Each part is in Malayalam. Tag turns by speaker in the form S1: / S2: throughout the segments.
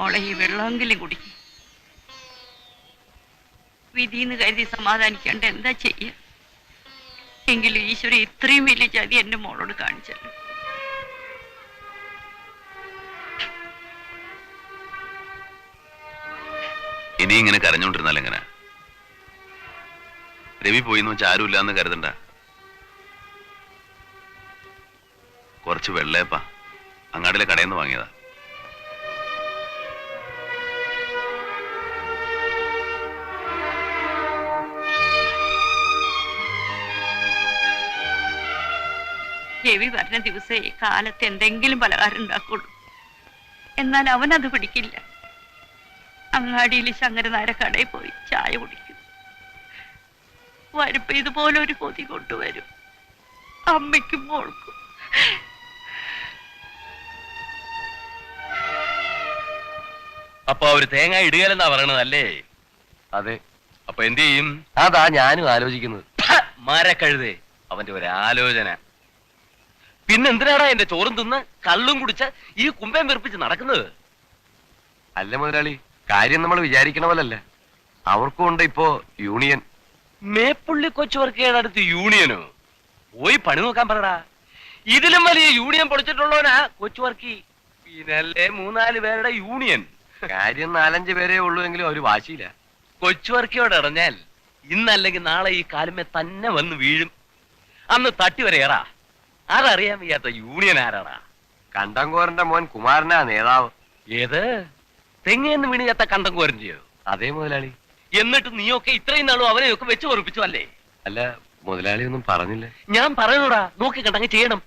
S1: മോളെ ഈ വെള്ളമെങ്കിലും കുടിക്കും. വിധിന്ന് കരുതി സമാധാനിക്കാണ്ട് എന്താ ചെയ്യ? എങ്കിലും ഈശ്വരൻ ഇത്രയും വലിയ ചതി എന്റെ മോളോട് കാണിച്ചല്ലോ.
S2: ഇനി ഇങ്ങനെ കരഞ്ഞോണ്ടിരുന്നാൽ എങ്ങനെ? രവി പോയിന്ന് വെച്ചാൽ ആരുമില്ല എന്ന് കരുതണ്ട. കുറച്ച് വെള്ളയപ്പാ അങ്ങാടിലെ കടയിൽ നിന്ന് വാങ്ങിയതാ.
S1: രവി പറഞ്ഞ ദിവസേ കാലത്ത് എന്തെങ്കിലും പലഹാരം ഉണ്ടാക്കുള്ളൂ. എന്നാൽ അവനത് പിടിക്കില്ല. അങ്ങാടിയിൽ ശങ്കരനാര കടയിൽ പോയി ചായ കുടിക്കും. വരുമ്പോ ഇതുപോലെ ഒരു പൊതി കൊണ്ടുവരും. അമ്മയ്ക്കും മോൾക്കും.
S3: അപ്പൊ അവര് തേങ്ങ ഇടുകയല്ലെന്നാ പറയണതല്ലേ?
S4: അതെ.
S3: അപ്പൊ എന്ത് ചെയ്യും?
S4: അതാ ഞാനും ആലോചിക്കുന്നത്.
S3: മരക്കഴുതേ, അവന്റെ ഒരു ആലോചന. പിന്നെന്തിനാടാ എന്റെ ചോറും തിന്ന് കള്ളും കുടിച്ച് ഈ കുമ്പേം വെറുപ്പിച്ച് നടക്കുന്നത്?
S4: അല്ല മുതലാളി, കാര്യം നമ്മൾ വിചാരിക്കണ പോലല്ല. അവർക്കും ഉണ്ട് ഇപ്പോ യൂണിയൻ.
S3: മേപ്പുള്ളി കൊച്ചുവർക്കയുടെ അടുത്ത് യൂണിയനോ? പോയി പണി നോക്കാൻ പറടാ. ഇതിലും വലിയ യൂണിയൻ പൊളിച്ചിട്ടുള്ളവനാ കൊച്ചുവർക്കി. പിന്നല്ലേ 3-4 പേരുടെ യൂണിയൻ.
S4: കാര്യം 4-5 പേരേ ഉള്ളൂ എങ്കിലും ഒരു വാശിയില്ല.
S3: കൊച്ചുവർക്കിയോട് ഇറഞ്ഞാൽ ഇന്നല്ലെങ്കിൽ നാളെ ഈ കാലുമേ തന്നെ വന്ന് വീഴും. അന്ന് തട്ടി വരെ ഏറാ. അതറിയാൻ വയ്യാത്ത യൂണിയൻ ആരാടാ?
S4: കണ്ടങ്കോരന്റെ മോൻ കുമാരനാ നേതാവ്.
S3: ഏത് തെങ്ങേന്ന് വീണ് ചത്ത കണ്ടങ്കോരന്റെയോ?
S4: അതേ മുതലാളി.
S3: എന്നിട്ട് നീയൊക്കെ ഇത്രയും നാളും അവനെയൊക്കെ വെച്ച് പൊറപ്പിച്ചു അല്ലേ?
S4: അല്ല മുതലാളി ഒന്നും പറഞ്ഞില്ല.
S3: ഞാൻ പറയണോടാ, നോക്കി കണ്ടങ്ങ് ചെയ്യണം.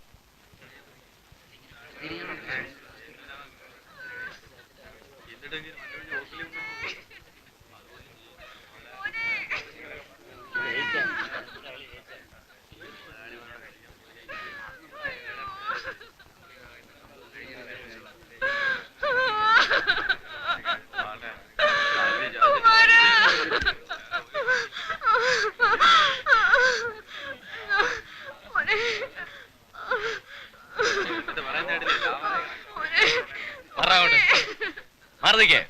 S3: മാറിക്കേ.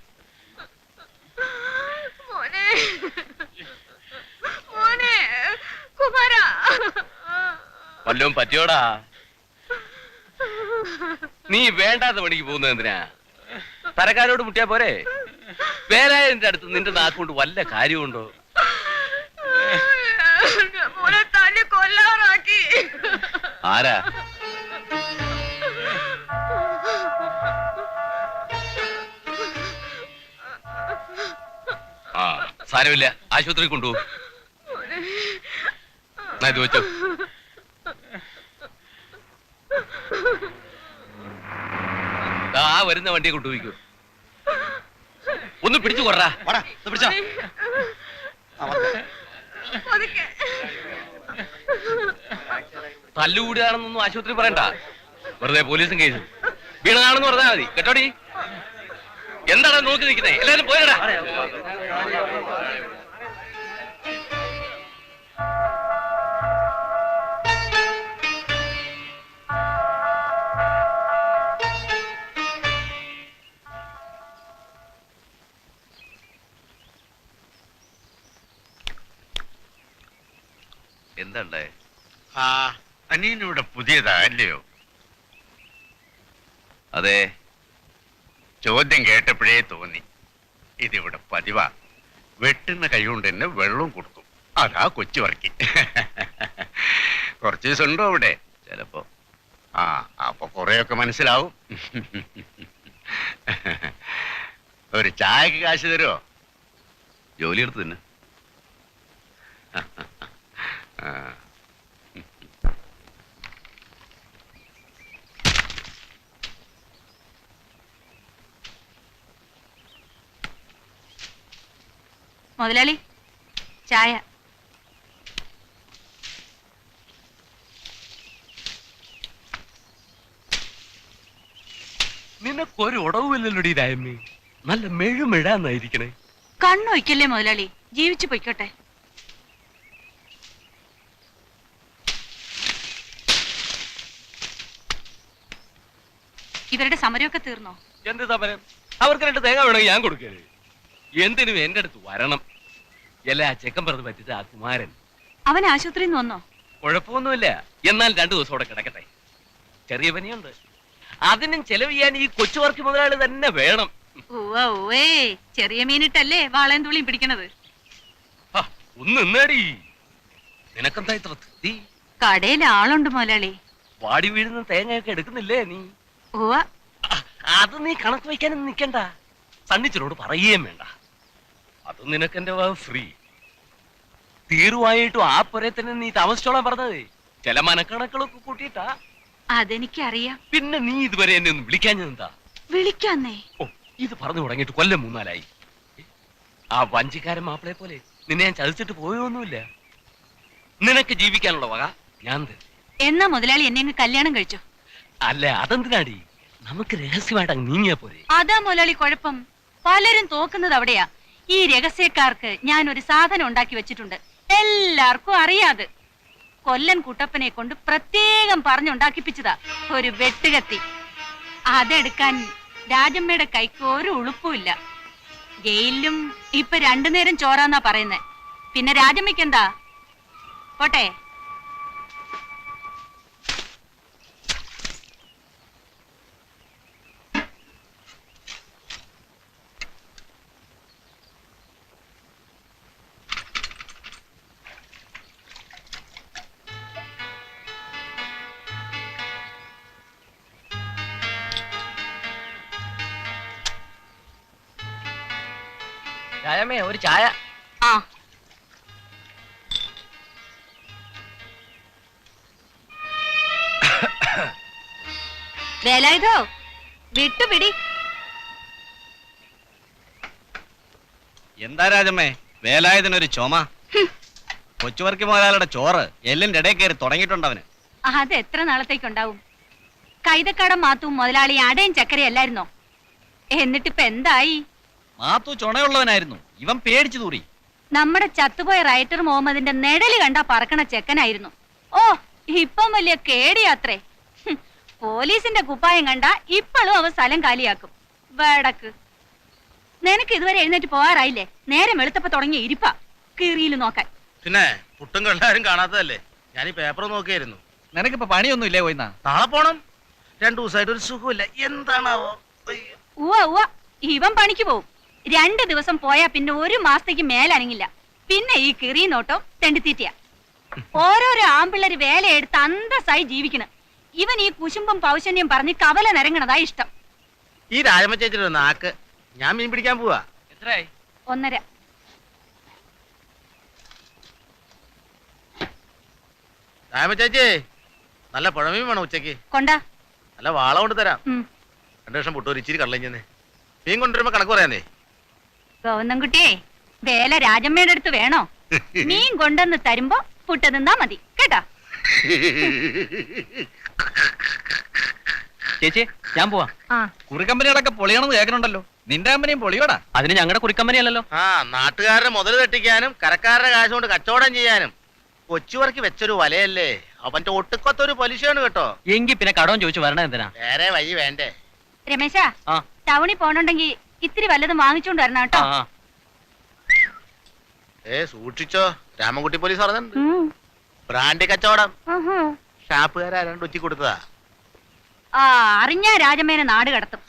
S3: വല്ലതും പറ്റിയോടാ? നീ വേണ്ടാത്ത പണിക്ക് പോകുന്നത് എന്തിനാ? തരക്കാരോട് മുട്ടിയാ പോരെ? വേലായതിന്റെ അടുത്ത് നിന്റെ നാക്കുകൊണ്ട് വല്ല കാര്യമുണ്ടോ? ആരാ? ആ സാരമില്ല, ആശുപത്രി കൊണ്ടുപോകും. ഇത് വെച്ചോ. ആ വരുന്ന വണ്ടിയെ കൊണ്ടുപോയിക്കോ. ഒന്ന് പിടിച്ചു കൊറ. പിടിച്ചോ. തല്ലുകൂടിയാണെന്നൊന്നും ആശുപത്രി പറയണ്ട. വെറുതെ പോലീസും കേസും. വീണതാണെന്ന് പറഞ്ഞാൽ മതി കേട്ടോടി. എന്താണ് നോക്കി നിൽക്കുന്നേ? എല്ലാവരും പോയടാ.
S2: എന്താണ്ടേ?
S5: അനിയനിവിടെ പുതിയതാ അല്ലയോ?
S2: അതെ.
S5: ചോദ്യം കേട്ടപ്പോഴേ തോന്നി ഇതിവിടെ പതിവാ. വെട്ടുന്ന കൈ കൊണ്ട് തന്നെ വെള്ളവും കൊടുക്കും. അതാ കൊച്ചു വർക്കി. കുറച്ച് ദിവസം ഉണ്ടോ അവിടെ?
S2: ചിലപ്പോ.
S5: അപ്പൊ കുറെയൊക്കെ മനസ്സിലാവും. ഒരു ചായക്ക് കാശ് തരുമോ?
S2: ജോലി എടുത്ത് തന്നെ.
S1: മുതലാളി ചായ.
S3: നിനക്കൊരു ഉടവുമില്ലല്ലോടി രായമ്മേ. നല്ല മെഴുമെഴാന്നായിരിക്കണേ.
S1: കണ്ണൊയ്ക്കല്ലേ മുതലാളി, ജീവിച്ചു പൊയ്ക്കോട്ടെ. ഇവരുടെ സമരമൊക്കെ തീർന്നോ?
S3: എന്ത് സമരം? അവർക്ക് 2 തേങ്ങ വേണമെങ്കിൽ ഞാൻ കൊടുക്കരുത്. എന്തിനും എന്റെ അടുത്ത് വരണം. എല്ലാ ചെക്കൻ പറഞ്ഞ് പറ്റിച്ച ആ കുമാരൻ
S1: അവൻ ആശുപത്രിയിൽ നിന്ന് വന്നോ?
S3: കുഴപ്പമൊന്നുമില്ല. എന്നാൽ 2 ദിവസം കൂടെ കിടക്കട്ടെ. ചെറിയ പനിയുണ്ട്. അതിനും ചെലവ് ചെയ്യാൻ ഈ കൊച്ചു വർക്ക് മുതലാളി തന്നെ വേണം.
S1: ഓവേ ചെറിയ മീനിട്ടല്ലേ വാളയും തുള്ളിയും പിടിക്കണത്.
S3: ഒന്ന് നിന്നേടി. നിനക്കെന്താ ഇത്ര തൃപ്തി?
S1: കടയിൽ ആളുണ്ട് മുതലാളി.
S3: വാടി വീഴുന്ന തേങ്ങയൊക്കെ എടുക്കുന്നില്ലേ നീ?
S1: ഓവ
S3: അത് നീ കണക്ക് വയ്ക്കാനൊന്നും നിൽക്കണ്ട. സണ്ണിച്ചനോട് പറയുകയും വേണ്ട. അത് നിനക്കെന്റെ ഫ്രീ. തീർവായിട്ടും ആ പുരയെ തന്നെ നീ താമസിച്ചോളാൻ പറഞ്ഞത്. ചില മനക്കണക്കുകളൊക്കെ കൂട്ടിയിട്ടാ.
S1: അതെനിക്കറിയാം.
S3: പിന്നെ നീ ഇതുവരെ എന്നെ ഒന്ന് വിളിക്കാഞ്ഞെന്താ?
S1: വിളിക്കാന്നേ.
S3: ഓ, ഇത് പറഞ്ഞു തുടങ്ങിയിട്ട് കൊല്ലം 3-4 ആ വഞ്ചിക്കാരൻ മാപ്പിളെ പോലെ നിന്നെ ഞാൻ ചതിച്ചിട്ട് പോയൊന്നുമില്ല. നിനക്ക് ജീവിക്കാനുള്ള വക ഞാൻ തരും.
S1: എന്നാ മുതലാളി എന്നെ അങ്ങ് കല്യാണം കഴിച്ചോ?
S3: അല്ല, അതെന്തിനാടി? നമുക്ക് രഹസ്യമായിട്ട് അങ്ങ് നീങ്ങിയാ പോരെ?
S1: അതാ മുതലാളി കുഴപ്പം. പലരും തോക്കുന്നത് അവിടെയാ. ഈ രഹസ്യക്കാർക്ക് ഞാൻ ഒരു സാധനം ഉണ്ടാക്കി വെച്ചിട്ടുണ്ട്. എല്ലാവർക്കും അറിയാതെ. കൊല്ലൻ കുട്ടപ്പനെ കൊണ്ട് പ്രത്യേകം പറഞ്ഞുണ്ടാക്കിപ്പിച്ചതാ ഒരു വെട്ടുകത്തി. അതെടുക്കാൻ രാജമ്മയുടെ കൈക്ക് ഒരു ഉളുപ്പുമില്ല. ജയിലിലും ഇപ്പൊ 2 നേരം ചോറാന്നാ പറയുന്നേ. പിന്നെ രാജമ്മയ്ക്ക് എന്താ? പോട്ടെ.
S3: രാജമ്മേ, ഒരു ചായ.
S1: ആ വേലായുധോ വിട്ടുപിടി.
S6: എന്താ രാജമ്മേ വേലായുധനൊരു ചുമ? കൊച്ചുവർക്കി മുതലാളിയുടെ ചോറ് എല്ലിന്റെ ഇടയിൽ കയറി തുടങ്ങിയിട്ടുണ്ടവന്.
S1: അത് എത്ര നാളത്തേക്കുണ്ടാവും? കൈതക്കടം മാത്തും മുതലാളി അടയും ചക്കരയല്ലായിരുന്നോ? എന്നിട്ടിപ്പ എന്തായി?
S6: മാത്തു ചുണയുള്ളവനായിരുന്നു, ഇവൻ പേടിച്ചു തൂറി.
S1: നമ്മുടെ ചത്തുപോയ റൈറ്റർ മുഹമ്മദിന്റെ നെടല് കണ്ടാ പറക്കണ ചെക്കനായിരുന്നു. ഓ, ഇപ്പം വലിയ കേടിയാത്രേ. പോലീസിന്റെ കുപ്പായം കണ്ട ഇപ്പോഴും അവ സ്ഥലം കാലിയാക്കും. വേടക്ക് നിനക്ക് ഇതുവരെ എഴുന്നേറ്റ് പോകാറായില്ലേ? നേരം വെളുത്തപ്പോ തുടങ്ങിയ ഇരിപ്പാ കീറിയിൽ നോക്കാൻ.
S7: പിന്നെ പുട്ടും കണ്ടാരും കാണാത്തതല്ലേ, ഞാൻ ഈ പേപ്പർ നോക്കിയായിരുന്നു.
S6: നിനക്കിപ്പോ പണിയൊന്നും ഇല്ലേ പോയിന്നാ?
S7: നാളെ പോണം. 2 ദിവസമായിട്ട് ഒരു സുഖമില്ല. എന്താണാവോ?
S1: ഉവ്വ ഇവൻ പണിക്ക് പോവും. 2 ദിവസം പോയാ പിന്നെ 1 മാസത്തേക്ക് മേലനങ്ങില്ല. പിന്നെ ഈ കിറി നോട്ടോ തെണ്ടിത്തീറ്റയാ. ഓരോരോ ആമ്പിള്ളേര് വേലയെടുത്ത് അന്തസ്സായി ജീവിക്കണം. ഇവൻ ഈ കുശുമ്പും പൗശന്യം പറഞ്ഞ് കവല നിരങ്ങണതാ ഇഷ്ടം.
S7: ഈ രാജമ്മ ചേച്ചിയുടെ നാക്ക്. ഞാൻ മീൻ പിടിക്കാൻ പോവാ.
S3: എത്രയായി?
S1: 1.5.
S7: രാജമ്മ ചേച്ചി, നല്ല പുഴമീൻ വേണം ഉച്ചക്ക്.
S1: കൊണ്ടാ.
S7: നല്ല വാള കൊണ്ട് തരാം. 2 ലക്ഷം പുട്ടൂര് ഇച്ചിരി കള്ളഞ്ഞെന്ന്. മീൻ കൊണ്ടുവരുമ്പോ കണക്ക് പറയാന്നേ.
S1: ഗോവന്നൻകുട്ടിയെ, വേല രാജമ്മയുടെ അടുത്ത് വേണോ? മീൻ കൊണ്ടെന്ന് തരുമ്പോ പുട്ട് നിന്നാ മതി കേട്ടാ.
S6: ചേച്ചി ഞാൻ പോവാ. കുറിക്കമ്പനികളൊക്കെ പൊളിയണമെന്ന് കേൾക്കണുണ്ടല്ലോ. നിന്റെ കമ്പനിയും പൊളിയോടാ.
S3: അതിന് ഞങ്ങളുടെ കുറിക്കമ്പനി അല്ലല്ലോ.
S7: ആ, നാട്ടുകാരുടെ മുതൽ തെട്ടിക്കാനും കരക്കാരുടെ കാശ് കൊണ്ട് കച്ചവടം ചെയ്യാനും കൊച്ചുവർക്ക് വെച്ചൊരു വലയല്ലേ. അവന്റെ ഒട്ടുക്കൊത്തൊരു പലിശയാണ് കേട്ടോ.
S3: എങ്കിൽ പിന്നെ കടവും ചോദിച്ചു വരണ എന്തിനാ?
S7: വേറെ വഴി വേണ്ടേ?
S1: രമേശ,
S3: ആ.
S1: ടൗണിൽ പോണുണ്ടെങ്കി ഇത്തിരി വല്ലതും വാങ്ങിച്ചോണ്ട് വരണം കേട്ടോ.
S7: സൂക്ഷിച്ചോ, രാമൻകുട്ടി പോലീസ് പറഞ്ഞിട്ടുണ്ട്. ബ്രാൻഡ് കച്ചവടം. ഷാപ്പുകാരാണ്ട് ഉച്ചി കൊടുത്തതാ.
S1: ആ, അറിഞ്ഞ രാജമ്മേനെ നാട് കടത്തും.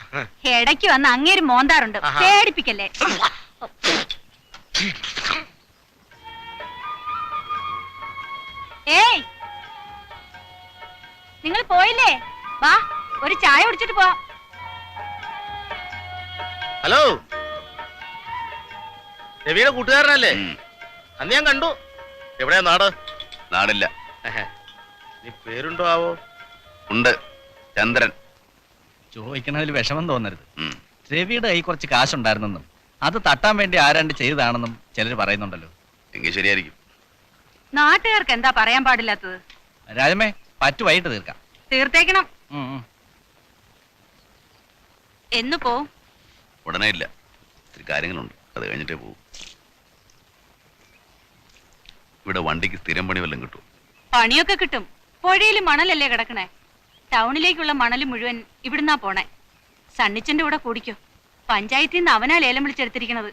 S1: ഇടയ്ക്ക് വന്ന് അങ്ങേര് മോന്താറുണ്ട്. പേടിപ്പിക്കല്ലേ. ഏയ്, നിങ്ങൾ പോയില്ലേ? വാ, ഒരു ചായ കുടിച്ചിട്ട് പോവാം.
S7: ഹലോ, രവിയുടെ കൂട്ടുകാരനല്ലേ? അന്ന് ഞാൻ കണ്ടു. എവിടെയാ നാട്?
S2: നാടില്ല.
S7: നീ പേരുണ്ടോ ആവോ?
S2: ഉണ്ട്, ചന്ദ്രൻ.
S6: ചോദിക്കണതിൽ വിഷമം തോന്നരുത്. രവിയുടെ കൈ കുറച്ച് കാശുണ്ടായിരുന്നെന്നും അത് തട്ടാൻ വേണ്ടി ആരാണ്ട് ചെയ്തതാണെന്നും ചിലർ പറയുന്നുണ്ടല്ലോ.
S2: എങ്കിൽ ശരിയായിരിക്കും.
S1: നാട്ടുകാർക്ക് എന്താ പറയാൻ പാടില്ലാത്തത്?
S6: രാജമ്മേ, പറ്റു വൈകിട്ട് തീർക്കാം.
S1: തീർത്തേക്കണം. എന്ന് പോവും?
S2: ഉടനെ ഇല്ല, ഇത്തിരി കാര്യങ്ങളുണ്ട്, അത് കഴിഞ്ഞിട്ടേ പോകും. ഇവിടെ വണ്ടിക്ക് സ്ഥിരം പണി വല്ലതും കിട്ടും?
S1: പണിയൊക്കെ കിട്ടും. പുഴയിൽ മണലല്ലേ കിടക്കണേ. ടൗണിലേക്കുള്ള മണൽ മുഴുവൻ ഇവിടുന്നാ പോണേ. സണ്ണിച്ചന്റെ കൂടെ കൂടിക്കോ. പഞ്ചായത്തിൽ നിന്ന് അവനാ ലേലം വിളിച്ചെടുത്തിരിക്കണത്.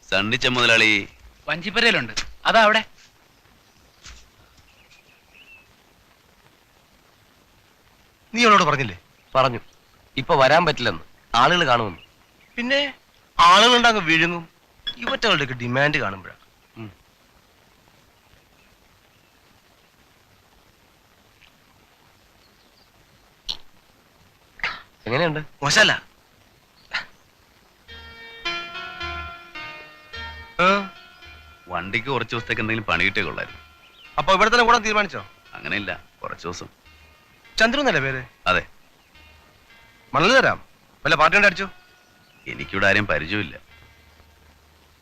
S2: സണ്ണിച്ച മുതലാളി
S3: വഞ്ചിപ്പരയിലുണ്ട്. അതാ അവിടെ.
S8: നീ അവളോട് പറഞ്ഞില്ലേ?
S4: പറഞ്ഞു, ഇപ്പൊ വരാൻ പറ്റില്ലെന്ന്, ആളുകൾ കാണുമെന്ന്.
S8: പിന്നെ ആളുകളുണ്ടങ്ങ് വിഴുങ്ങും. ഇവറ്റകളുടെയൊക്കെ ഡിമാൻഡ് കാണുമ്പോഴാണ്.
S4: എങ്ങനെയുണ്ട്?
S8: മോശല്ല.
S2: വണ്ടിക്ക് കുറച്ച് ദിവസത്തേക്ക് എന്തെങ്കിലും പണി കിട്ടിയ കൊള്ളായിരുന്നു.
S8: അപ്പൊ ഇവിടെ തന്നെ കൂടാൻ തീരുമാനിച്ചോ?
S2: അങ്ങനെയില്ല, കുറച്ച് ദിവസം.
S8: ചന്ദ്രു എന്നല്ലേ പേര്?
S2: അതെ.
S8: മണൽ തരാം. വല്ല പാർട്ടി കൊണ്ട് അടിച്ചോ?
S2: എനിക്കിവിടെ ആരെയും പരിചയമില്ല.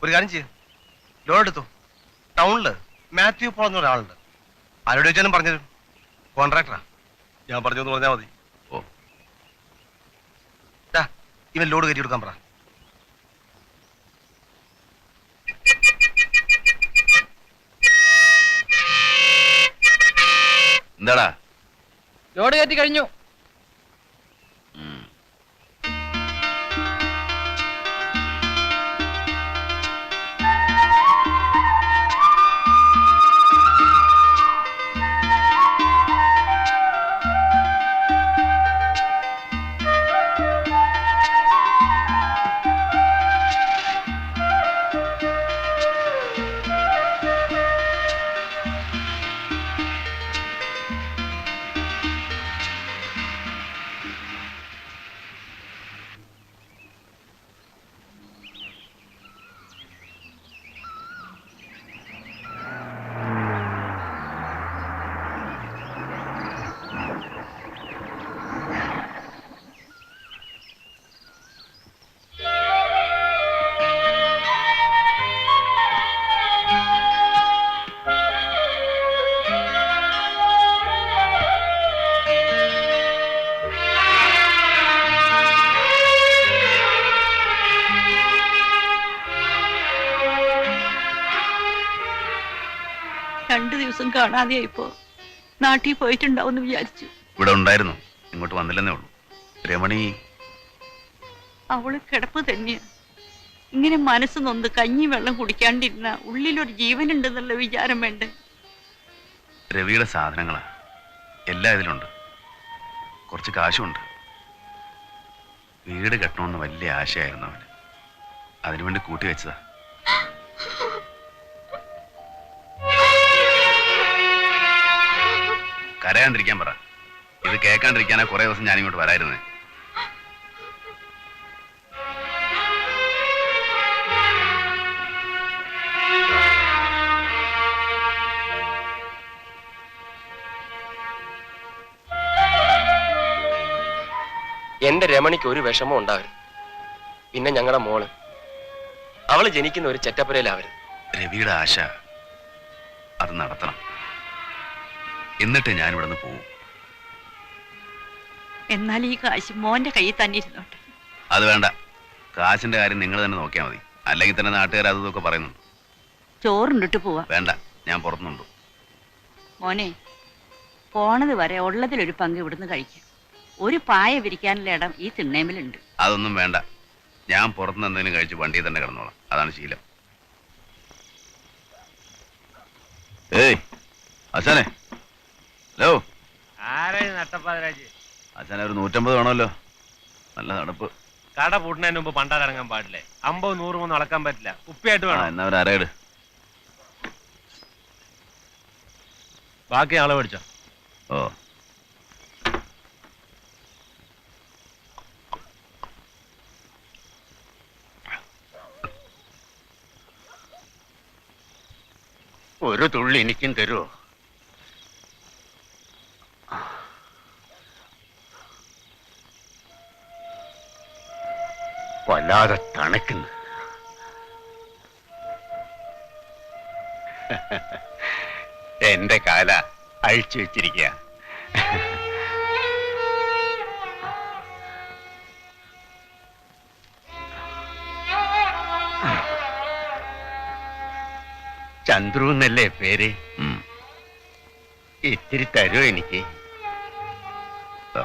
S8: ഒരു കാര്യം ചെയ്യും, ലോഡ് എടുത്തു. ടൗണില് മാത്യു പോൾ എന്ന ഒരാളുണ്ട്. ആരോട് ചോദിച്ചാലും പറഞ്ഞുതരും. കോൺട്രാക്ടറാ. ഞാൻ പറഞ്ഞു എന്ന് പറഞ്ഞാൽ മതി.
S2: ഓ,
S8: ഇവൻ ലോഡ് കയറ്റി കൊടുക്കാൻ പറ.
S2: എന്താടാ?
S3: ലോഡ് കയറ്റി കഴിഞ്ഞു.
S2: ഉം.
S1: രണ്ടു ദിവസം കാണാതെയായിപ്പോ നാട്ടിൽ പോയിട്ടുണ്ടാവും വിചാരിച്ചു.
S2: ഇവിടെ ഉണ്ടായിരുന്നു, ഇങ്ങോട്ട് വന്നില്ലെന്നേ ഉള്ളൂ. രമണി
S1: അവള് കിടപ്പ് തന്നെയാ. ഇങ്ങനെ മനസ്സ് നൊന്ന് കഞ്ഞി വെള്ളം കുടിക്കാണ്ടിരുന്ന ഉള്ളിലൊരു ജീവനുണ്ടെന്നുള്ള വിചാരം വേണ്ടേ?
S2: രവിയുടെ സാധനങ്ങളാ, എല്ലാം ഇതിലുണ്ട്. കുറച്ച് കാശുണ്ട്. വീട് കെട്ടണമെന്ന് വലിയ ആശയായിരുന്നു അവന്. അതിനുവേണ്ടി കൂട്ടി വെച്ചതാ. കരയാണ്ടിരിക്കാൻ പറ. ഇത് കേൾക്കാണ്ടിരിക്കാനാ കുറെ ദിവസം ഞാനിങ്ങോട്ട് വരായിരുന്നേ.
S4: എന്റെ രമണിക്ക് ഒരു വിഷമം ഉണ്ടാവരുത്. പിന്നെ ഞങ്ങളുടെ മോള്, അവള് ജനിക്കുന്ന ഒരു ചെറ്റപ്പുരയിലാവരുത്.
S2: രവിയുടെ ആശ അത് നടത്തണം. എന്നിട്ട് ഞാനിവിടെ നിന്ന് പോവും.
S1: എന്നാൽ ഈ കാശ് മോന്റെ കയ്യിൽ തന്നെ ഇരുന്നോട്ടെ.
S2: അത് വേണ്ട. കാശിന്റെ കാര്യം നിങ്ങൾ തന്നെ നോക്കിയാൽ മതി. അല്ലെങ്കിൽ തന്നെ നാട്ടുകാർ അത് ഇതൊക്കെ പറയുന്നുണ്ട്.
S1: ചോറുണ്ടിട്ട് പോവാ.
S2: വേണ്ട, ഞാൻ പുറത്തുനിന്നുണ്ട്.
S1: മോനെ, പോണത് വരെ ഉള്ളതിലൊരു പങ്ക് ഇവിടുന്ന് കഴിക്കാം. ഒരു പായ വിരിക്കാനുള്ള ഇടം ഈ തിണ്ണേമിലുണ്ട്.
S2: അതൊന്നും വേണ്ട. ഞാൻ പുറത്തുനിന്ന് എന്തെങ്കിലും കഴിച്ച് വണ്ടിയിൽ തന്നെ കിടന്നോളാം. അതാണ് ശീലം. ഏയ് അച്ഛനെ, ഹലോ. അച്ഛനെ ഒരു 150 വേണമല്ലോ. നല്ല നടപ്പ്.
S9: കട പൂട്ടുന്നതിന് മുമ്പ് പണ്ടാരടങ്ങാൻ പാടില്ലേ? 50, 100 ഒന്നും അളക്കാൻ പറ്റില്ല. കുപ്പിയായിട്ട് വേണം.
S2: എന്നാ ഒരു അരയിട്.
S9: ബാക്കി ആളെ മേടിച്ചോ.
S2: ഓ,
S5: ഒരു തുള്ളി എനിക്കും തരുമോ? വല്ലാതെ തണുക്കുന്നു. എന്റെ കാല അഴിച്ചു വെച്ചിരിക്കുക. ചന്ദ്രു എന്നല്ലേ പേര്?
S2: ഉം.
S5: ഇത്തിരി തരുമോ എനിക്ക്?
S2: ദാ.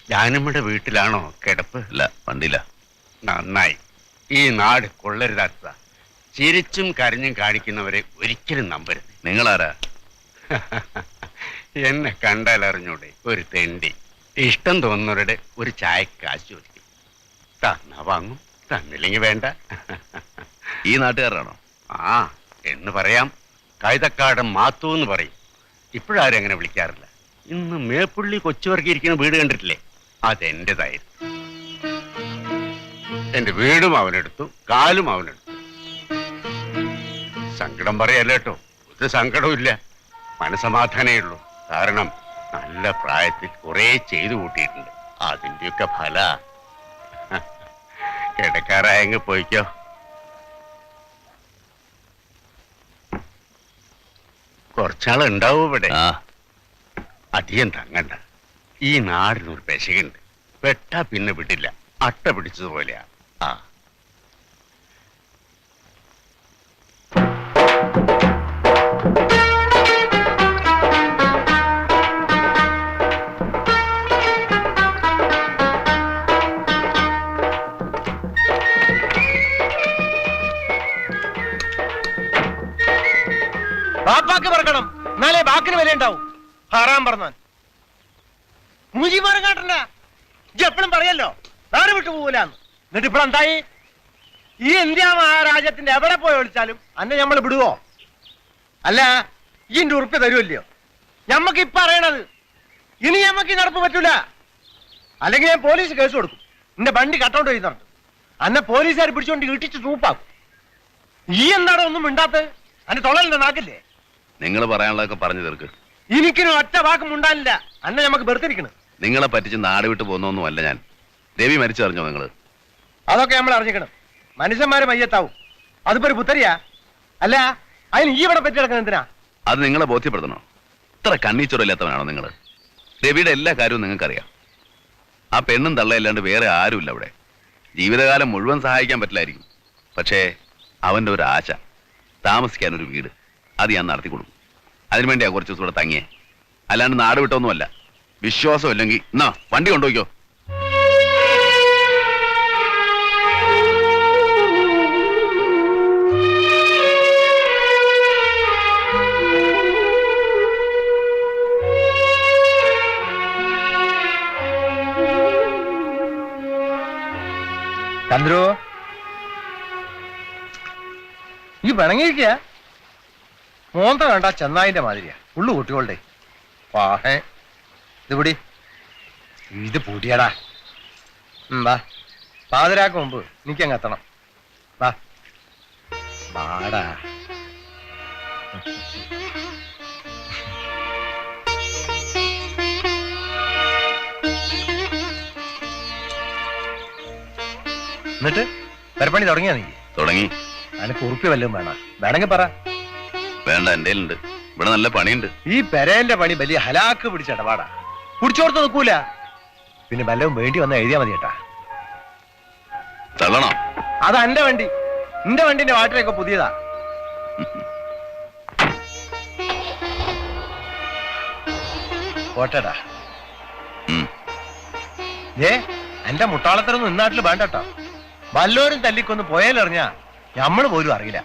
S5: ജാനമ്മയുടെ വീട്ടിലാണോ കിടപ്പ്?
S2: ഇല്ല, വണ്ടിയില്ല.
S5: നന്നായി. ഈ നാട് കൊള്ളരുതാത്ത ചിരിച്ചും കരഞ്ഞും കാണിക്കുന്നവരെ ഒരിക്കലും നമ്പരുത്.
S2: നിങ്ങളാരാ?
S5: എന്നെ കണ്ടാൽ അറിഞ്ഞൂടെ? ഒരു തെണ്ടി. ഇഷ്ടം തോന്നുന്നവരുടെ ഒരു ചായ കാശ് ചോദിക്കും. തന്നാ വാങ്ങും, തന്നില്ലെങ്കിൽ വേണ്ട.
S2: ഈ നാട്ടുകാരാണോ?
S5: ആ എന്ന് പറയാം. കൈതക്കാടൻ മാത്തു എന്ന് പറയും. ഇപ്പോഴാരും അങ്ങനെ വിളിക്കാറില്ല. ഇന്ന് മേപ്പുള്ളി കൊച്ചുവർക്കിയിരിക്കുന്ന വീട് കണ്ടിട്ടില്ലേ? അതെന്റേതായിരുന്നു. എന്റെ വീടും അവനെടുത്തു, കാലും അവനെടുത്തു. സങ്കടം പറയല്ല കേട്ടോ, ഒരു സങ്കടവും ഇല്ല. മനസമാധാനേ ഉള്ളൂ. കാരണം നല്ല പ്രായത്തിൽ കുറെ ചെയ്തു കൂട്ടിയിട്ടുണ്ട്. അതിന്റെയൊക്കെ ഫല. കിടക്കാറായെങ്കിൽ പോയിക്കോ. കുറച്ചാളുണ്ടാവും ഇവിടെ.
S2: ആ,
S5: അധികം തങ്ങണ്ട. ഈ നാടിനൊരു പെശകുണ്ട്. പെട്ടാ പിന്നെ വിടില്ല. അട്ട പിടിച്ചതുപോലെയാ. ആ
S8: ബാപ്പാക്ക് പറക്കണം, എന്നാലേ ബാക്കിന് വില ഉണ്ടാവും. ഹറാം പറഞ്ഞാൽ മൂജിമാരം കാട്ടണ്ട. ഇജ്ജ് എപ്പോഴും പറയല്ലോ വേറെ വിട്ടു പോകൂലെന്ന്. എന്നിട്ട് ഇപ്പോൾ എന്തായി? ഈ ഇന്ത്യ മഹാരാജ്യത്തിന്റെ എവിടെ പോയി വിളിച്ചാലും അന്നെ നമ്മൾ വിടുവോ? അല്ല, ഈ ഉറുപ്പ് തരുമല്ലയോ? ഞമ്മക്ക് ഇപ്പൊ അറിയണത്. ഇനി ഞമ്മക്ക് ഈ നടപ്പ് പറ്റൂല. അല്ലെങ്കിൽ ഞാൻ പോലീസ് കേസ് കൊടുക്കും. എന്റെ വണ്ടി കട്ടൗണ്ട് ചെയ്യുന്നുണ്ട്. അന്നെ പോലീസുകാർ പിടിച്ചോണ്ട് ഇട്ടിച്ച് ട്രൂപ്പാക്കും. ഈ എന്താണ് ഒന്നും മിണ്ടാത്തത്? അന്റെ തൊള്ളലിന്റെ നാക്കില്ലേ?
S2: നിങ്ങൾ പറയാനുള്ളതൊക്കെ പറഞ്ഞു തീർക്ക്.
S8: എനിക്കിനും ഒറ്റ വാക്കും ഉണ്ടാവില്ല. അന്നെ നമുക്ക് വെറുതിരിക്കണം.
S2: നിങ്ങളെ പറ്റിച്ച് നാട് വിട്ട് പോകുന്നൊന്നുമല്ല ഞാൻ. രവി മരിച്ചറിഞ്ഞോ നിങ്ങള്?
S8: അതൊക്കെ നമ്മൾ അറിഞ്ഞിക്കണം. മനുഷ്യന്മാര് മയ്യത്താവും. അതിപ്പോ ഒരു പുത്തരിയാ? അല്ല, അതിന് ഈ ഇവിടെ പറ്റി കിടക്കുന്നത് എന്തിനാ?
S2: അത് നിങ്ങളെ ബോധ്യപ്പെടുത്തണോ? ഇത്ര കണ്ണീച്ചൊറില്ലാത്തവനാണോ നിങ്ങള്? രവിയുടെ എല്ലാ കാര്യവും നിങ്ങൾക്കറിയാം. ആ പെണ്ണും തള്ളയല്ലാണ്ട് വേറെ ആരുമില്ല അവിടെ. ജീവിതകാലം മുഴുവൻ സഹായിക്കാൻ പറ്റില്ലായിരിക്കും. പക്ഷേ അവന്റെ ഒരു ആശ, താമസിക്കാൻ ഒരു വീട്, അത് ഞാൻ നടത്തി കൊടുക്കും. അതിനുവേണ്ടിയാ കുറച്ച് ദിവസം ഇവിടെ തങ്ങിയേ. അല്ലാണ്ട് നാട് വിട്ടൊന്നുമല്ല. വിശ്വാസം ഇല്ലെങ്കിൽ എന്നാ വണ്ടി കൊണ്ടുപോയിക്കോ.
S8: ചന്ദ്രു, ഈ പിണങ്ങിയിരിക്കുക. മോന്ത കണ്ട ചെന്നായിന്റെ മാതിരിയാ. ഉള്ളു കുട്ടികളുടെ പാഹേ. ഇത് പൊടി, ഇത് പൊടിയടാ. വാ, പാതിരാക്ക് മുമ്പ് എനിക്കങ്ങ് എത്തണം. വാ വാടാ. എന്നിട്ട് പെരപ്പണി തുടങ്ങിയാ നീ?
S2: തുടങ്ങി.
S8: അതിന് കുറുപ്പി വല്ലതും വേണം? വേണമെങ്കിൽ പറ.
S2: വേണ്ട, എന്റെ ഉണ്ട്. ഇവിടെ നല്ല പണിയുണ്ട്.
S8: ഈ പെരേന്റെ പണി വലിയ ഹലാക്ക് പിടിച്ച ഇടപാടാ. കുടിച്ചോർത്ത് നിൽക്കൂല. പിന്നെ വല്ലതും വേണ്ടി വന്ന എഴുതിയാ മതി കേട്ടാ.
S2: തള്ളണോ?
S8: അതാ എന്റെ വണ്ടി. എന്റെ വണ്ടിന്റെ വാട്ടറൊക്കെ പുതിയതാ. പോട്ടേടാ. ഏ, എന്റെ മുട്ടാളത്തരൊന്നും ഇന്നാട്ടിൽ വേണ്ടട്ടോ. വല്ലോരും തല്ലിക്കൊന്ന് പോയാലറിഞ്ഞാ ഞമ്മള് പോലും അറിയില്ല.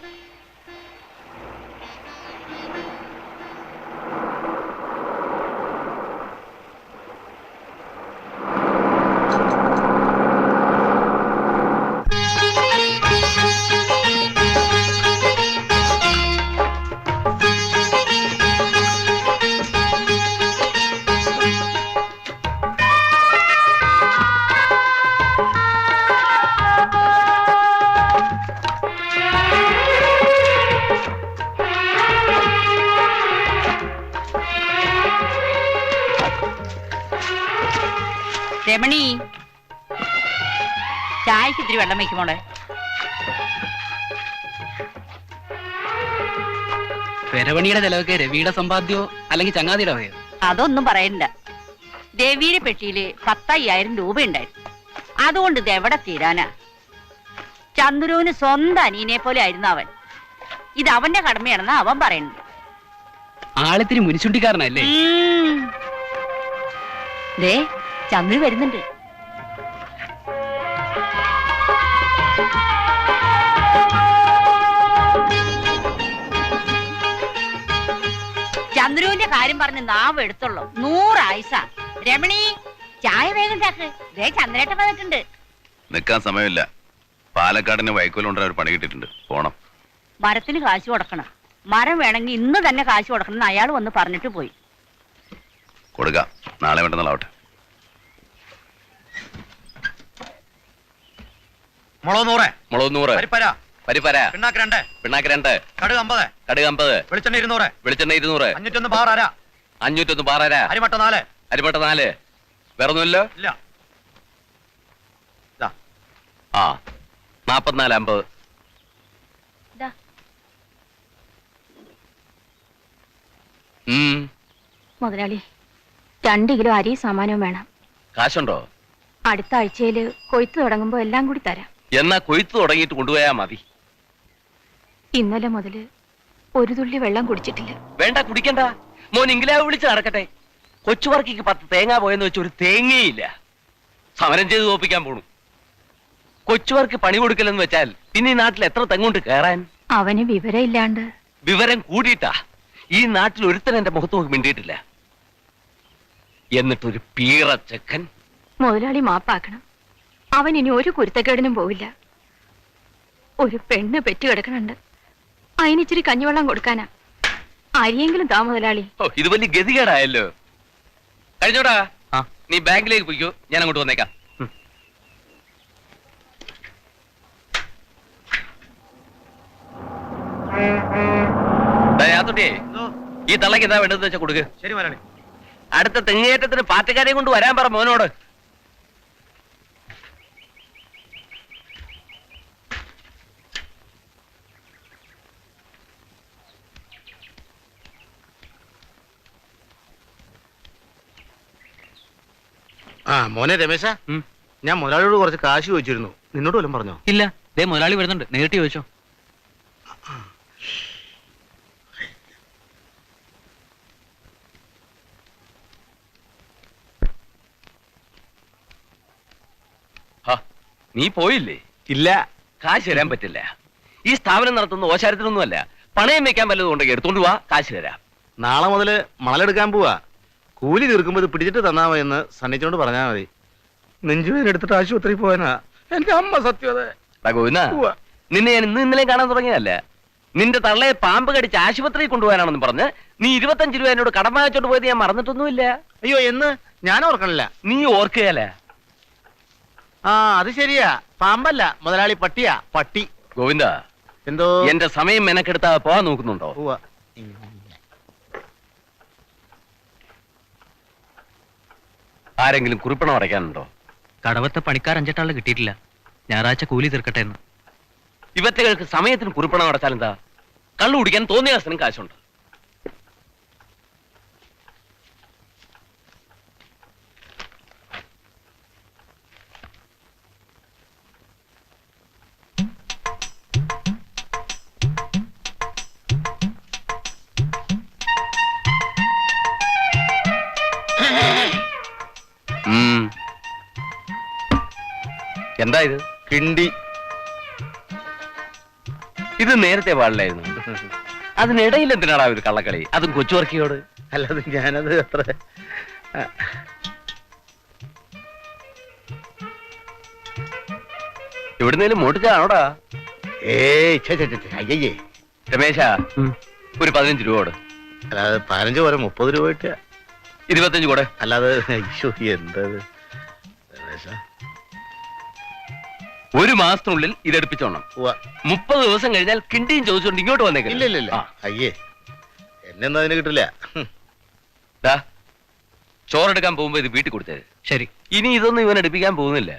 S1: രമണി, ചായക്ക് ഇത്തിരി വെള്ളം വയ്ക്കുമോളെ.
S10: പെരവണിയുടെ ചെലവൊക്കെ രവിയുടെ സമ്പാദ്യോ അല്ലെങ്കിൽ ചങ്ങാതിയുടെ വകയോ?
S1: അതൊന്നും പറയണ്ട. രവിയുടെ പെട്ടിയില് 10,000 രൂപ ഉണ്ടായിരുന്നു. അതുകൊണ്ട് ഇത് എവിടെ തീരാനാ? ചന്ദ്രുവിന് സ്വന്തം അനിയനെ പോലെ ആയിരുന്നു അവൻ. ഇത് അവന്റെ കടമയാണെന്ന് അവൻ പറയുന്നു.
S10: ആളിത്തിരി മുനിശുണ്ടിക്കാരനല്ലേ?
S1: ദേ ചന്ദ്രു വരുന്നുണ്ട്. ചന്ദ്രുവിന്റെ കാര്യം പറഞ്ഞ് നാവ് എടുത്തുള്ളൂ. 100 ആയുസ. രമണി ചായ വേഗം ചാക്ക്. ദേ ചന്ദ്രേട്ടൻ വന്നിട്ടുണ്ട്.
S2: നിൽക്കാൻ സമയമില്ല. പാലക്കാടിന് വൈക്കോലുണ്ടായ ഒരു പണി കിട്ടിയിട്ടുണ്ട്, പോണം.
S1: മരത്തിന് കാശ് കൊടുക്കണം. മരം വേണമെങ്കിൽ ഇന്ന് തന്നെ കാശ് കൊടുക്കണം എന്ന് അയാൾ വന്ന് പറഞ്ഞിട്ട് പോയി.
S2: കൊടുക്കാം, നാളെ വേണ്ടെന്നാവട്ടെ.
S7: മുളക് 100,
S2: മുളക് 100,
S7: പരിപ്പര,
S2: പരിപ്പര,
S7: പിണ്ണാക്ക് 2,
S2: പിണ്ണാക്ക് 2,
S7: കടുക് 50,
S2: കടുക് 50,
S7: വെളിച്ചെണ്ണ 200,
S2: വെളിച്ചെണ്ണ 200,
S7: 501 ബാർ അര,
S2: 501 പാറര,
S7: അരിമട്ട 4,
S2: അരിമട്ട 4. വേറൊന്നുമില്ലോ?
S7: ഇല്ല.
S2: ആ 44 50.
S1: ഇതാ. മുതലാളി 2 കിലോ അരി സാമാനവും വേണം.
S2: കാശുണ്ടോ?
S1: അടുത്ത ആഴ്ചയില് കൊയ്ത്ത് തുടങ്ങുമ്പോ എല്ലാം കൂടി തരാം.
S2: എന്നാ കൊയ്ത്ത് തുടങ്ങിയിട്ട് കൊണ്ടുപോയാ മതി.
S1: ഇന്നലെ മുതല് ഒരു തുള്ളി വെള്ളം കുടിച്ചിട്ടില്ല.
S3: വേണ്ട, കുടിക്കണ്ട. മോൻ ഇംഗ്ലാവ് വിളിച്ച് നടക്കട്ടെ. കൊച്ചുവർക്കിക്ക് 10 തേങ്ങ പോയെന്ന് വെച്ച് ഒരു തേങ്ങയില്ല. സമരം ചെയ്ത് തോപ്പിക്കാൻ പോണു. കൊച്ചുവർക്ക് പണി കൊടുക്കലെന്ന് വെച്ചാൽ പിന്നെ ഈ നാട്ടിൽ എത്ര തെങ്ങുണ്ട് കയറാൻ?
S1: അവന് വിവരമില്ലാണ്ട്.
S3: വിവരം കൂടിയിട്ടാ. ഈ നാട്ടിൽ ഒരുത്തൻ എന്റെ മുഖത്ത് നോക്കി മിണ്ടിയിട്ടില്ല. എന്നിട്ടൊരു പീറ ചെക്കൻ.
S1: മുതലാളി മാപ്പാക്കണം. അവൻ ഇനി ഒരു കുരുത്തക്കേടിനും പോവില്ല. ഒരു പെണ്ണ് പെറ്റു കിടക്കണുണ്ട്. അതിനിച്ചിരി കഞ്ഞിവെള്ളം കൊടുക്കാനാ. അരിയെങ്കിലും താ മുതലാളി.
S3: ഓ, ഇത് വലിയ ഗതികേടായല്ലോ. കഴിഞ്ഞോടാ, നീ ബാങ്കിലേക്ക് പോയിക്കോ, ഞാൻ അങ്ങോട്ട് വന്നേക്കാം. ഈ തള്ളക്ക് എന്താ വേണ്ടതെന്ന് വെച്ചാൽ കൊടുക്ക്.
S7: ശരി മലയാളി.
S3: അടുത്ത തെങ്ങേറ്റത്തിന് പാറ്റക്കാരെയും കൊണ്ട് വരാൻ പറ മോനോട്.
S7: ആ മോനെ രമേശ, ഞാൻ മുതലാളിയോട് കുറച്ച് കാശ് ചോദിച്ചിരുന്നു. നിന്നോട് വല്ലതും പറഞ്ഞോ?
S6: ഇല്ല, ദേ മുതലാളി വരുന്നുണ്ട്, നേരിട്ട് ചോദിച്ചോ.
S3: നീ പോയില്ലേ?
S7: ഇല്ല.
S3: കാശ് തരാൻ പറ്റില്ല. ഈ സ്ഥാപനം നടത്തുന്ന ഓശാരത്തിനൊന്നുമല്ല. പണയം വെക്കാൻ വല്ലതും ഉണ്ടെങ്കിൽ എടുത്തോണ്ട് പോവാ, കാശ് തരാം.
S7: നാളെ മുതല് മണലെടുക്കാൻ പോവാ. കൂലി തീർക്കുമ്പോ ഇത് പിടിച്ചിട്ട് തന്നാ മതി എന്ന് സണ്ണിച്ചോണ്ട് പറഞ്ഞാ മതി. നെഞ്ചുവേദന എടുത്തിട്ട് ആശുപത്രി പോവാനാ എന്റെ അമ്മ. സത്യത
S3: നിന്നെ ഞാൻ ഇന്നലെ കാണാൻ തുടങ്ങിയതല്ല. നിന്റെ തള്ളയെ പാമ്പ് കടിച്ച് ആശുപത്രിയിൽ കൊണ്ടുപോകാനാണെന്ന് പറഞ്ഞ് നീ 25 രൂപ എന്നോട് കടം വാങ്ങിച്ചോണ്ട് പോയത് ഞാൻ മറന്നിട്ടൊന്നുമില്ല.
S7: അയ്യോ, എന്ന് ഞാൻ ഓർക്കണില്ല.
S3: നീ ഓർക്കുകയല്ല.
S7: ആ അത് ശരിയാ, പാമ്പല്ല മുതലാളി, പട്ടിയാ. പട്ടി.
S3: ഗോവിന്ദ,
S7: എന്തോ
S3: എന്റെ സമയം മെനക്കെടുത്താ പോവാൻ നോക്കുന്നുണ്ടോ? ആരെങ്കിലും കുറിപ്പണം അടയ്ക്കാനുണ്ടോ?
S6: കടവത്തെ പണിക്കാർ 5 ആള് കിട്ടിയിട്ടില്ല. ഞായറാഴ്ച കൂലി തീർക്കട്ടെ എന്ന്.
S3: ഇവറ്റകൾക്ക് സമയത്തിന് കുറിപ്പണം അടച്ചാൽ എന്താ? കള്ളു കുടിക്കാൻ തോന്നിയ അവസരം കാശുണ്ട്. എന്താ ഇത്?
S7: കിണ്ടി.
S3: ഇത് നേരത്തെ പാടില്ലായിരുന്നു. അതിനിടയിൽ എന്തിനാടാ ഒരു കള്ളക്കളി, അതും കൊച്ചുവർക്കിയോട്?
S7: അല്ലാതെ ഞാനത് അത്ര
S3: എവിടുന്നേലും മോട്ടിച്ചാണോടാ?
S7: അയ്യേ
S3: രമേശ, ഒരു 15 രൂപ കൊടു.
S7: അല്ലാതെ 15 പോരെ 30 രൂപ കിട്ടുക.
S3: 25 കൂടെ.
S7: അല്ലാതെ അയ്യോ എന്തത് രമേശ.
S3: ഒരു മാസത്തിനുള്ളിൽ ഇതെടുപ്പിച്ചോണം. 30 ദിവസം കഴിഞ്ഞാൽ കിണ്ടിയും ചോദിച്ചോണ്ട് ഇങ്ങോട്ട് വന്നേക്കില്ല.
S7: ഇല്ല ഇല്ല ഇല്ല. അയ്യേ, എന്നെ അതിന് കിട്ടില്ല.
S3: ചോറെടുക്കാൻ പോകുമ്പോ ഇത് വീട്ടിൽ കൊടുത്തത്.
S6: ശരി.
S3: ഇനി ഇതൊന്നും ഇവൻ എടുപ്പിക്കാൻ പോകുന്നില്ല.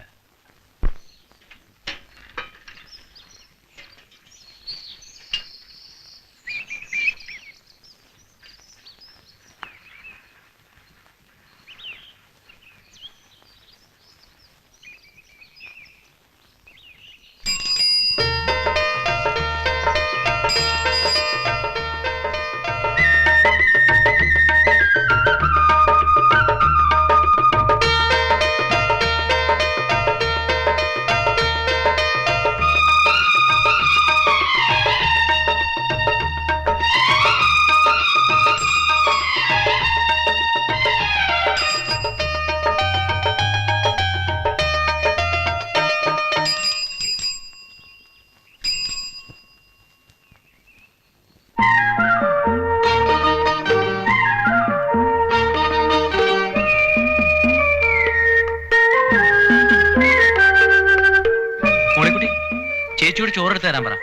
S3: ചേച്ചിയോട് ചോറെടുത്ത് തരാൻ പറ.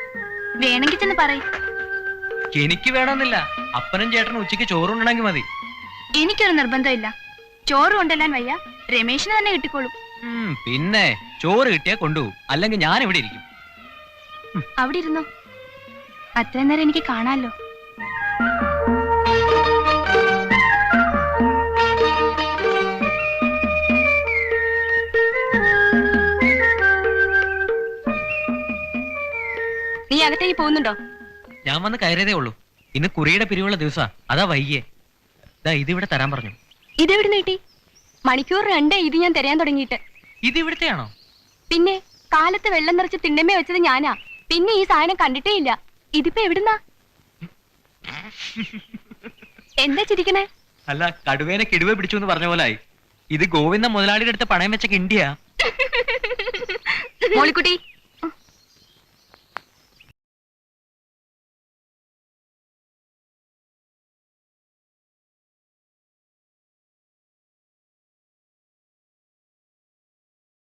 S1: വേണമെങ്കിൽ ചെന്ന് പറയും.
S3: എനിക്ക് വേണമെന്നില്ല, അപ്പനും ചേട്ടനും ഉച്ചയ്ക്ക് ചോറുണ്ടെങ്കിൽ മതി.
S1: എനിക്കൊരു നിർബന്ധമില്ല. ചോറ് കൊണ്ടെല്ലാൻ വയ്യ, രമേശിന് തന്നെ കിട്ടിക്കോളും.
S3: പിന്നെ ചോറ് കിട്ടിയാ കൊണ്ടുപോകും, അല്ലെങ്കിൽ ഞാൻ ഇവിടെ ഇരിക്കും.
S1: അവിടെ ഇരുന്നോ, അത്രയും നേരം എനിക്ക് കാണാമല്ലോ. നീ അകത്തേക്ക് പോകുന്നുണ്ടോ?
S3: ഞാൻ വന്ന് കയറിയതേ ഉള്ളൂ. ഇന്ന് കുറിയുടെ പിരിവുള്ള ദിവസാ, അതാ വൈകിയേ. ഇതിവിടെ തരാൻ പറഞ്ഞു.
S1: ഇതെവിടെ നീട്ടി? മണിക്കൂർ 2 ഇത് ഞാൻ തരാൻ തുടങ്ങിയിട്ട്.
S3: ഇത് ഇവിടുത്തെയാണോ?
S1: പിന്നെ കാലത്ത് വെള്ളം നിറച്ച് തിണ്ണമേ വെച്ചത് ഞാനാ. പിന്നെ ഈ സാധനം കണ്ടിട്ടേ ഇല്ല. ഇതിപ്പോ എവിടുന്നാ? എന്താ ചിരിക്കണേ?
S3: അല്ല, കടുവേനെ കിടുവ പിടിച്ചു എന്ന് പറഞ്ഞ പോലായി. ഇത് ഗോവിന്ദ മുതലാളിയുടെ അടുത്ത് പണയം വെച്ച കിണ്ടിയാ.
S1: മോളിക്കുട്ടി,